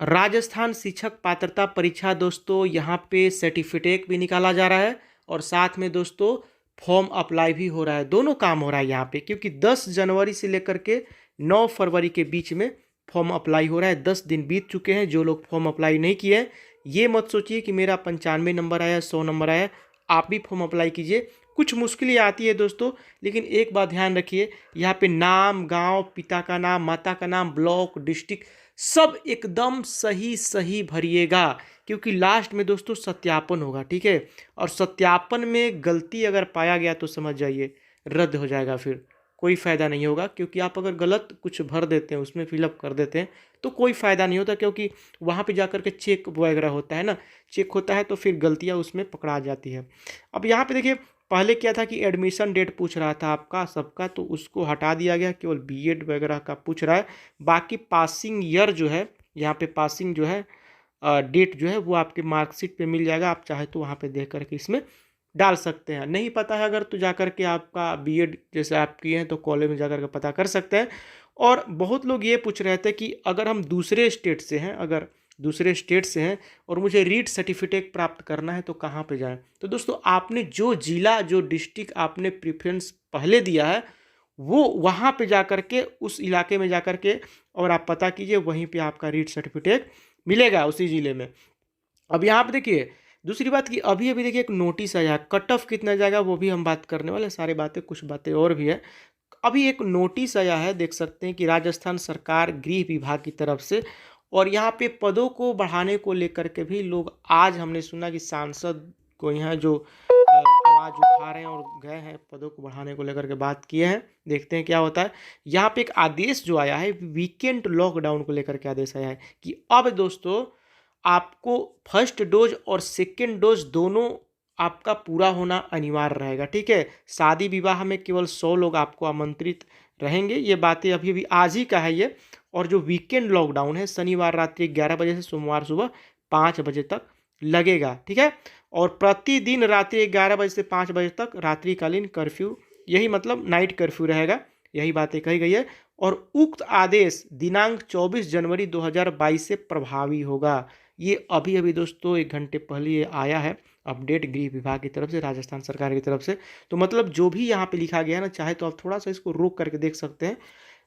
राजस्थान शिक्षक पात्रता परीक्षा दोस्तों यहाँ पे सर्टिफिकेट भी निकाला जा रहा है और साथ में दोस्तों फॉर्म अप्लाई भी हो रहा है। दोनों काम हो रहा है यहाँ पे, क्योंकि 10 जनवरी से लेकर के 9 फरवरी के बीच में फॉर्म अप्लाई हो रहा है। 10 दिन बीत चुके हैं। जो लोग फॉर्म अप्लाई नहीं किए हैं, ये मत सोचिए कि मेरा 95 नंबर आया, 100 नंबर आया। आप भी फॉर्म अप्लाई कीजिए। कुछ मुश्किलें आती है दोस्तों, लेकिन एक बात ध्यान रखिए, यहाँ पे नाम, गांव, पिता का नाम, माता का नाम, ब्लॉक, डिस्ट्रिक्ट सब एकदम सही सही भरिएगा, क्योंकि लास्ट में दोस्तों सत्यापन होगा। ठीक है, और सत्यापन में गलती अगर पाया गया तो समझ जाइए रद्द हो जाएगा, फिर कोई फ़ायदा नहीं होगा। क्योंकि आप अगर गलत कुछ भर देते हैं, उसमें फिलअप कर देते हैं, तो कोई फ़ायदा नहीं होता, क्योंकि वहाँ पे जाकर के चेक वगैरह होता है ना, चेक होता है तो फिर गलतियाँ उसमें पकड़ा जाती है। अब यहाँ पे देखिए, पहले क्या था कि एडमिशन डेट पूछ रहा था आपका सबका, तो उसको हटा दिया गया, केवल बीएड वगैरह का पूछ रहा है। बाकी पासिंग ईयर जो है, यहाँ पे पासिंग जो है डेट जो है वो आपके मार्कशीट पे मिल जाएगा। आप चाहे तो वहाँ पे देख करके इसमें डाल सकते हैं। नहीं पता है अगर, तो जाकर के आपका बीएड जैसे आप किए हैं तो कॉलेज में जाकर के पता कर सकते हैं। और बहुत लोग ये पूछ रहे थे कि अगर हम दूसरे स्टेट से हैं, अगर दूसरे स्टेट से हैं और मुझे रीड सर्टिफिकेट प्राप्त करना है तो कहाँ पे जाएं। तो दोस्तों, आपने जो जिला, जो डिस्ट्रिक्ट आपने प्रेफरेंस पहले दिया है, वो वहाँ पे जाकर के, उस इलाके में जाकर के और आप पता कीजिए, वहीं पे आपका रीड सर्टिफिकेट मिलेगा उसी ज़िले में। अब यहाँ पे देखिए, दूसरी बात कि अभी अभी देखिए एक नोटिस आया है, कट ऑफ कितना जाएगा वो भी हम बात करने वाले हैं। सारी बातें, कुछ बातें और भी है। अभी एक नोटिस आया है, देख सकते हैं कि राजस्थान सरकार गृह विभाग की तरफ से, और यहाँ पे पदों को बढ़ाने को लेकर के भी लोग, आज हमने सुना कि सांसद को यहाँ जो आवाज़ उठा रहे हैं और गए हैं पदों को बढ़ाने को लेकर के बात किए हैं। देखते हैं क्या होता है। यहाँ पे एक आदेश जो आया है, वीकेंड लॉकडाउन को लेकर के आदेश आया है कि अब दोस्तों आपको फर्स्ट डोज और सेकेंड डोज दोनों आपका पूरा होना अनिवार्य रहेगा। ठीक है, शादी विवाह में केवल 100 लोग आपको आमंत्रित रहेंगे। ये बातें अभी अभी आज ही का है ये। और जो वीकेंड लॉकडाउन है, शनिवार रात्रि 11 बजे से सोमवार सुबह 5 बजे तक लगेगा। ठीक है, और प्रतिदिन रात्रि 11 बजे से 5 बजे तक रात्रिकालीन कर्फ्यू, यही मतलब नाइट कर्फ्यू रहेगा। यही बातें कही गई है। और उक्त आदेश दिनांक 24 जनवरी 2022 से प्रभावी होगा। ये अभी अभी दोस्तों 1 घंटे पहले ये आया है अपडेट गृह विभाग की तरफ से, राजस्थान सरकार की तरफ से। तो मतलब जो भी यहाँ पे लिखा गया है ना, चाहे तो आप थोड़ा सा इसको रोक करके देख सकते हैं।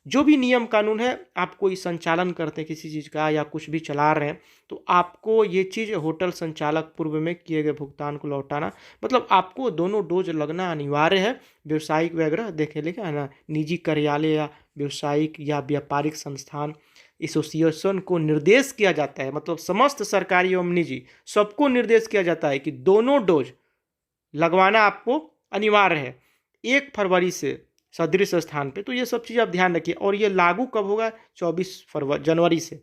जो भी नियम कानून है, आप कोई संचालन करते हैं किसी चीज़ का या कुछ भी चला रहे हैं, तो आपको ये चीज़, होटल संचालक पूर्व में किए गए भुगतान को लौटाना, मतलब आपको दोनों डोज लगना अनिवार्य है। व्यवसायिक वगैरह देखे लिखा है ना, निजी कार्यालय या व्यवसायिक या व्यापारिक संस्थान एसोसिएशन को निर्देश किया जाता है, मतलब समस्त सरकारी एवं निजी सबको निर्देश किया जाता है कि दोनों डोज लगवाना आपको अनिवार्य है 1 फरवरी से सदृश स्थान पे। तो ये सब चीज़ आप ध्यान रखिए। और ये लागू कब होगा? 24 जनवरी से।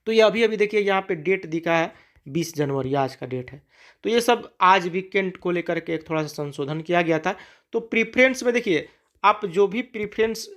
तो ये अभी अभी देखिए यहाँ पे डेट दिखा है 20 जनवरी, आज का डेट है। तो ये सब आज वीकेंड को लेकर के एक थोड़ा सा संशोधन किया गया था। तो प्रीफ्रेंस में देखिए, आप जो भी प्रीफ्रेंस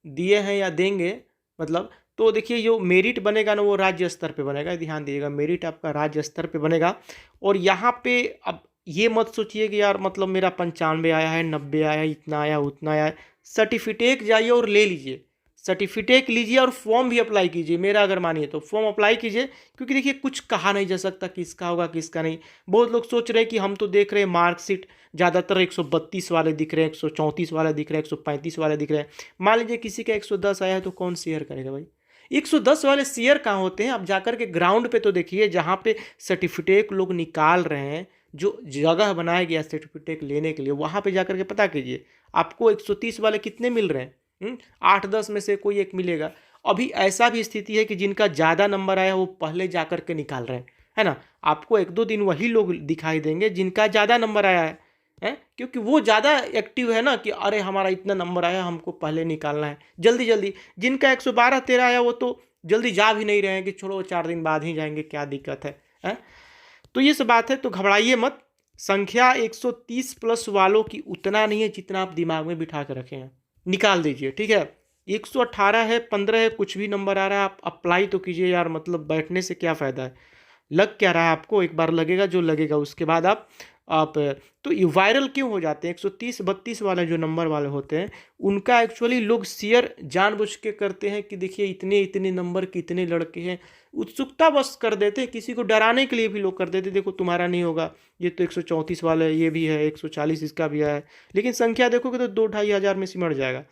दिए हैं या देंगे, मतलब, तो देखिए जो मेरिट बनेगा ना, वो राज्य स्तर पे बनेगा। ध्यान दीजिएगा, मेरिट आपका राज्य स्तर पे बनेगा। और यहाँ पे अब ये मत सोचिए कि यार मतलब मेरा 95 आया है, 90 आया है, इतना आया उतना आया है। सर्टिफिकेट जाइए और ले लीजिए, सर्टिफिकेट लीजिए और फॉर्म भी अप्लाई कीजिए। मेरा अगर मानिए तो फॉर्म अप्लाई कीजिए, क्योंकि देखिए कुछ कहा नहीं जा सकता किसका होगा किसका नहीं। बहुत लोग सोच रहे हैं कि हम तो देख रहे हैं मार्कशीट ज़्यादातर 132 वाले दिख रहे हैं, 134 वाले दिख रहे हैं, 135 वाले दिख रहे हैं। मान लीजिए किसी का 110 आया है, तो कौन शेयर करेगा भाई? 110 वाले शेयर कहाँ होते हैं? आप जाकर के ग्राउंड पे तो देखिए, जहाँ पे सर्टिफिकेट लोग निकाल रहे हैं, जो जगह बनाया गया सर्टिफिकेट लेने के लिए, वहाँ पे जाकर के पता कीजिए आपको 130 वाले कितने मिल रहे हैं। 8-10 में से कोई एक मिलेगा। अभी ऐसा भी स्थिति है कि जिनका ज़्यादा नंबर आया वो पहले जाकर के निकाल रहे हैं, है ना। आपको 1-2 दिन वही लोग दिखाई देंगे जिनका ज़्यादा नंबर आया है, क्योंकि वो ज़्यादा एक्टिव है ना, कि अरे हमारा इतना नंबर आया, हमको पहले निकालना है जल्दी जल्दी। जिनका 112-13 आया वो तो जल्दी जा भी नहीं रहे हैं कि छोड़ो 4 दिन बाद ही जाएंगे, क्या दिक्कत है। तो ये सब बात है, तो घबराइए मत। संख्या 130 प्लस वालों की उतना नहीं है जितना आप दिमाग में बिठा के रखे हैं, निकाल दीजिए। ठीक है, 118 है, 15 है, कुछ भी नंबर आ रहा है, आप अप्लाई तो कीजिए यार। मतलब बैठने से क्या फ़ायदा है? लग क्या रहा है आपको? एक बार लगेगा जो लगेगा, उसके बाद आप आप तो ये वायरल क्यों हो जाते हैं? 130 32 वाले जो नंबर वाले होते हैं उनका एक्चुअली लोग शेयर जानबूझ के करते हैं कि देखिए इतने इतने नंबर के इतने लड़के हैं, उत्सुकता बस कर देते हैं, किसी को डराने के लिए भी लोग कर देते हैं, देखो तुम्हारा नहीं होगा, ये तो 134 वाला है, ये भी है 140 इसका भी है, लेकिन संख्या देखोगे तो 2-2.5 हज़ार में सिमट जाएगा।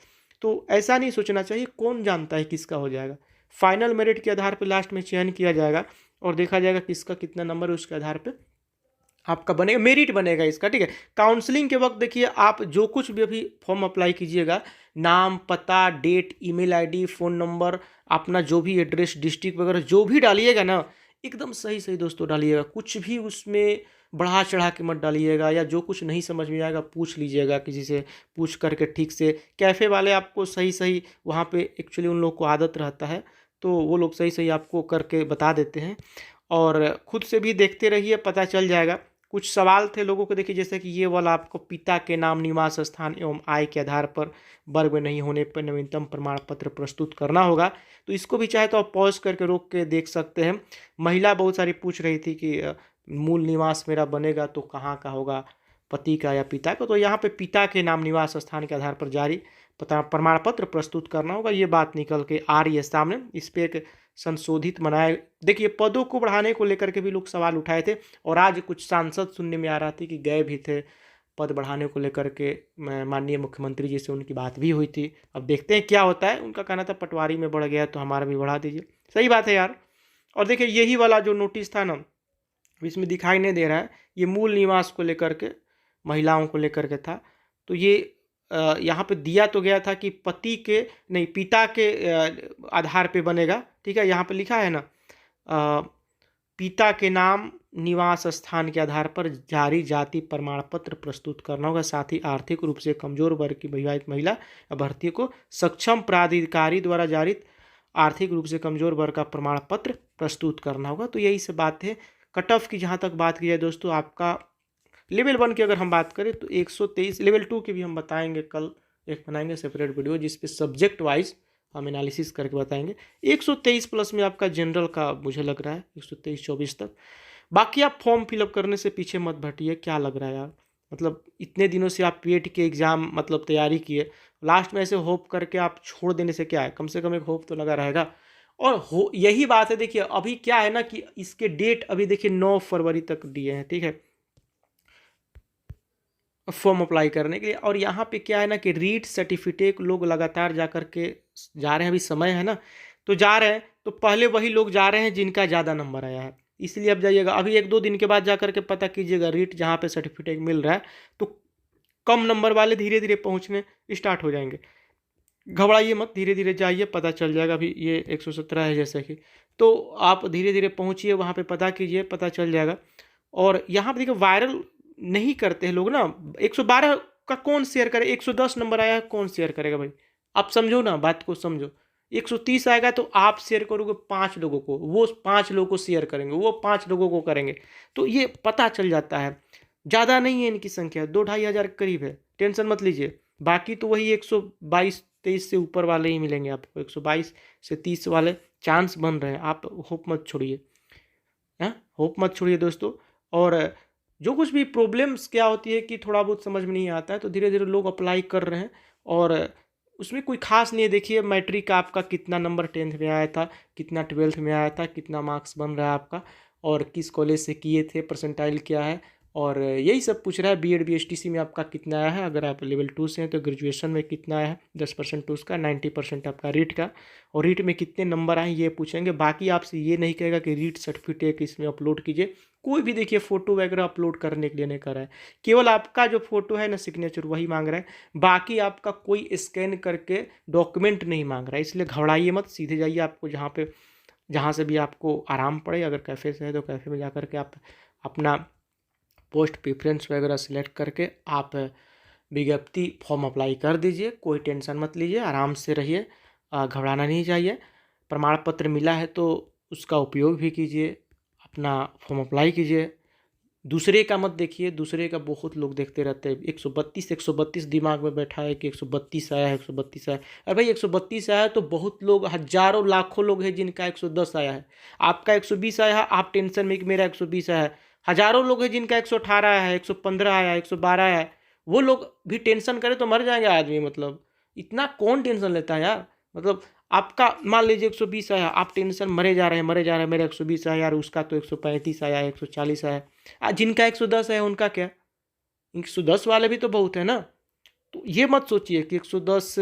तो ऐसा नहीं सोचना चाहिए, कौन जानता है किसका हो जाएगा। फाइनल मेरिट के आधार पर लास्ट में चयन किया जाएगा और देखा जाएगा किसका कितना नंबर है, उसके आधार पर आपका बनेगा, मेरिट बनेगा इसका, ठीक है। काउंसलिंग के वक्त देखिए आप जो कुछ भी अभी फॉर्म अप्लाई कीजिएगा, नाम, पता, date, email ID, phone number, अपना जो भी एड्रेस, डिस्ट्रिक्ट वगैरह जो भी डालिएगा ना, एकदम सही सही दोस्तों डालिएगा, कुछ भी उसमें बढ़ा चढ़ा के मत डालिएगा, या जो कुछ नहीं समझ में आएगा पूछ लीजिएगा किसी से, पूछ करके ठीक से। कैफ़े वाले आपको सही सही वहाँ पे एक्चुअली उन लोग को आदत रहता है, तो वो लोग सही सही आपको करके बता देते हैं, और खुद से भी देखते रहिए, पता चल जाएगा। कुछ सवाल थे लोगों को, देखिए जैसे कि ये वाला आपको पिता के नाम, निवास स्थान एवं आय के आधार पर वर्ग में नहीं होने पर नवीनतम प्रमाण पत्र प्रस्तुत करना होगा। तो इसको भी चाहे तो आप पॉज करके रोक के देख सकते हैं। महिला बहुत सारी पूछ रही थी कि मूल निवास मेरा बनेगा तो कहाँ का होगा, पति का या पिता का, तो यहाँ पे पिता के नाम, निवास स्थान के आधार पर जारी पता प्रमाण पत्र प्रस्तुत करना होगा। ये बात निकल के आ रही है सामने, इस पर एक संशोधित बनाए। देखिए पदों को बढ़ाने को लेकर के भी लोग सवाल उठाए थे, और आज कुछ सांसद सुनने में आ रहा था कि गए भी थे पद बढ़ाने को लेकर के, माननीय मुख्यमंत्री जी से उनकी बात भी हुई थी। अब देखते हैं क्या होता है। उनका कहना था पटवारी में बढ़ गया तो हमारा भी बढ़ा दीजिए, सही बात है यार। और देखिए यही वाला जो नोटिस था ना, इसमें दिखाई नहीं दे रहा है, ये मूल निवास को लेकर के, महिलाओं को लेकर के था। तो ये यहाँ पे दिया तो गया था कि पति के नहीं, पिता के आधार पे बनेगा, ठीक है। यहाँ पे लिखा है ना, पिता के नाम, निवास स्थान के आधार पर जारी जाति प्रमाण पत्र प्रस्तुत करना होगा। साथ ही आर्थिक रूप से कमजोर वर्ग की विवाहित महिला अभ्यर्थी को सक्षम प्राधिकारी द्वारा जारी आर्थिक रूप से कमजोर वर्ग का प्रमाण पत्र प्रस्तुत करना होगा। तो यही सब बात है। कट ऑफ की जहाँ तक बात की जाए दोस्तों, आपका लेवल 1 की अगर हम बात करें तो 123, लेवल 2 की भी हम बताएंगे, कल एक बनाएंगे सेपरेट वीडियो जिसपे सब्जेक्ट वाइज हम एनालिसिस करके बताएंगे। 123 प्लस में आपका जनरल का मुझे लग रहा है 123-24 तक। बाकी आप फॉर्म फिलअप करने से पीछे मत हटिए। क्या लग रहा है यार, मतलब इतने दिनों से आप पीएटी के एग्ज़ाम मतलब तैयारी किए, लास्ट में ऐसे होप करके आप छोड़ देने से क्या है, कम से कम एक होप तो लगा रहेगा। और हो यही बात है, देखिए अभी क्या है ना कि इसके डेट अभी देखिए 9 फरवरी तक दिए हैं, ठीक है, फॉर्म अप्लाई करने के लिए। और यहाँ पे क्या है ना कि रीट सर्टिफिकेट लोग लगातार जा कर के जा रहे हैं, अभी समय है ना, तो जा रहे हैं, तो पहले वही लोग जा रहे हैं जिनका ज़्यादा नंबर आया है, इसलिए अब जाइएगा। अभी 1-2 दिन के बाद जा कर के पता कीजिएगा रीट जहाँ पे सर्टिफिकेट मिल रहा है, तो कम नंबर वाले धीरे धीरे पहुँचने स्टार्ट हो जाएंगे। घबराइए मत, धीरे धीरे जाइए, पता चल जाएगा। अभी ये 117 है जैसे कि, तो आप धीरे धीरे पहुँचिए वहाँ पे, पता कीजिए, पता चल जाएगा। और यहाँ पे देखिए वायरल नहीं करते हैं लोग ना, 112 का कौन शेयर करे, 110 नंबर आया है कौन शेयर करेगा भाई, आप समझो ना, बात को समझो। 130 आएगा तो आप शेयर करोगे 5 लोगों को, वो 5 लोगों को शेयर करेंगे, वो 5 लोगों को करेंगे, तो ये पता चल जाता है। ज़्यादा नहीं है इनकी संख्या, 2-2.5 हज़ार के करीब है, टेंशन मत लीजिए। बाकी तो वही 122-23 से ऊपर वाले ही मिलेंगे आपको, 122 से 30 वाले चांस बन रहे हैं। आप होप मत छोड़िए, हाँ होप मत छोड़िए दोस्तों। और जो कुछ भी प्रॉब्लम्स क्या होती है कि थोड़ा बहुत समझ में नहीं आता है, तो धीरे धीरे लोग अप्लाई कर रहे हैं, और उसमें कोई खास नहीं है। देखिए मैट्रिक का आपका कितना नंबर 10th में आया था, कितना 12th में आया था, कितना मार्क्स बन रहा है आपका, और किस कॉलेज से किए थे, परसेंटाइल क्या है, और यही सब पूछ रहा है। बीएड बीएसटीसी में आपका कितना आया है, अगर आप लेवल 2 से हैं तो ग्रेजुएशन में कितना आया है, 10% उसका, 90% आपका रीट का, और रीट में कितने नंबर आए ये पूछेंगे। बाकी आपसे ये नहीं कहेगा कि रीट सर्टिफिकेट इसमें अपलोड कीजिए, कोई भी देखिए फ़ोटो वगैरह अपलोड करने के लिए नहीं कर रहा है, केवल आपका जो फोटो है ना सिग्नेचर वही मांग रहा है, बाकी आपका कोई स्कैन करके डॉक्यूमेंट नहीं मांग रहा है। इसलिए घबराइए मत, सीधे जाइए, आपको जहाँ से भी आपको आराम पड़े, अगर कैफ़े से है तो कैफ़े में जा कर के आप अपना पोस्ट प्रेफरेंस वगैरह सिलेक्ट करके आप विज्ञप्ति फॉर्म अप्लाई कर दीजिए। कोई टेंशन मत लीजिए, आराम से रहिए, घबराना नहीं चाहिए। प्रमाण पत्र मिला है तो उसका उपयोग भी कीजिए, अपना फॉर्म अप्लाई कीजिए। दूसरे का मत देखिए, दूसरे का बहुत लोग देखते रहते हैं, 132 दिमाग में बैठा है कि 132 आया है, 132 आया है। अरे भाई 132 आया है तो बहुत लोग, हजारों लाखों लोग हैं जिनका 110 आया है। आपका 120 आया है, आप टेंशन में कि मेरा 120 आया है, हजारों लोग हैं जिनका 118 है, 115 आया, 112 है, वो लोग भी टेंशन करे तो मर जाएंगे आदमी। मतलब इतना कौन टेंशन लेता है यार। मतलब आपका मान लीजिए 120 आया, आप टेंशन मरे जा रहे हैं, मरे जा रहे हैं, मेरा 120 आया यार, उसका तो 135 आया, 140 आया, जिनका 110 है उनका क्या। 110 वाले भी तो बहुत है ना। तो ये मत सोचिए कि 110,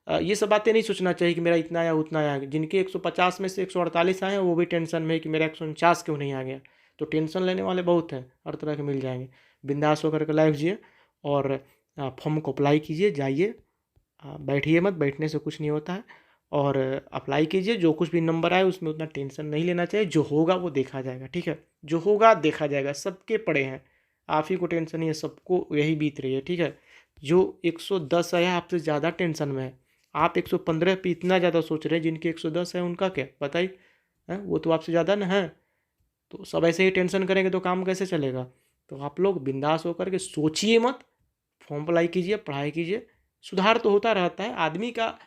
ये सब बातें नहीं सोचना चाहिए कि मेरा इतना आया उतना आया। जिनके 150 में से 148 आए हैं वो भी टेंशन में है कि मेरा 149 क्यों नहीं आ गया। तो टेंशन लेने वाले बहुत हैं, हर तरह के मिल जाएंगे। बिंदास होकर के लाइफ जिए और फॉर्म को अप्लाई कीजिए, जाइए, बैठिए मत, बैठने से कुछ नहीं होता है। और अप्लाई कीजिए, जो कुछ भी नंबर आए उसमें उतना टेंशन नहीं लेना चाहिए, जो होगा वो देखा जाएगा, ठीक है। जो होगा देखा जाएगा, सबके पड़े हैं, आप ही को टेंशन नहीं है, सबको यही बीत रही है, ठीक है। जो 110 है आपसे ज़्यादा टेंशन में है, आप 115 पे इतना ज़्यादा सोच रहे हैं, जिनके 110 है उनका क्या बताइए, है वो तो आपसे ज़्यादा ना है। तो सब ऐसे ही टेंशन करेंगे तो काम कैसे चलेगा। तो आप लोग बिंदास होकर के सोचिए मत, फॉर्म अप्लाई कीजिए, पढ़ाई कीजिए, सुधार तो होता रहता है। आदमी का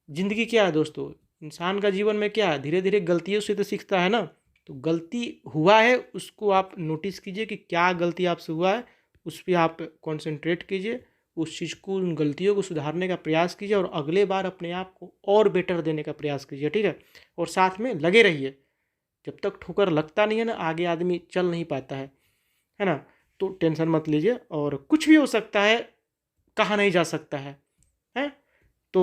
ज़िंदगी क्या है दोस्तों, इंसान का जीवन में क्या है, धीरे धीरे गलतियों से तो सीखता है ना। तो गलती हुआ है उसको आप नोटिस कीजिए कि क्या गलती आपसे हुआ है, उस पर आप कंसंट्रेट कीजिए, उस चीज़ को, उन गलतियों को सुधारने का प्रयास कीजिए और अगले बार अपने आप को और बेटर देने का प्रयास कीजिए, ठीक है। और साथ में लगे रहिए, जब तक ठोकर लगता नहीं है ना, आगे आदमी चल नहीं पाता है ना। तो टेंशन मत लीजिए, और कुछ भी हो सकता है, कहा नहीं जा सकता है। तो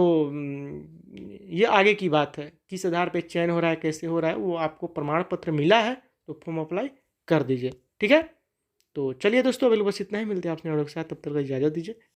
ये आगे की बात है, किस आधार पे चयन हो रहा है, कैसे हो रहा है, वो आपको प्रमाण पत्र मिला है तो फॉर्म अप्लाई कर दीजिए, ठीक है। तो चलिए दोस्तों, अभी बस इतना ही, मिलते हैं आपसे के साथ, तब तक इजाज़त दीजिए।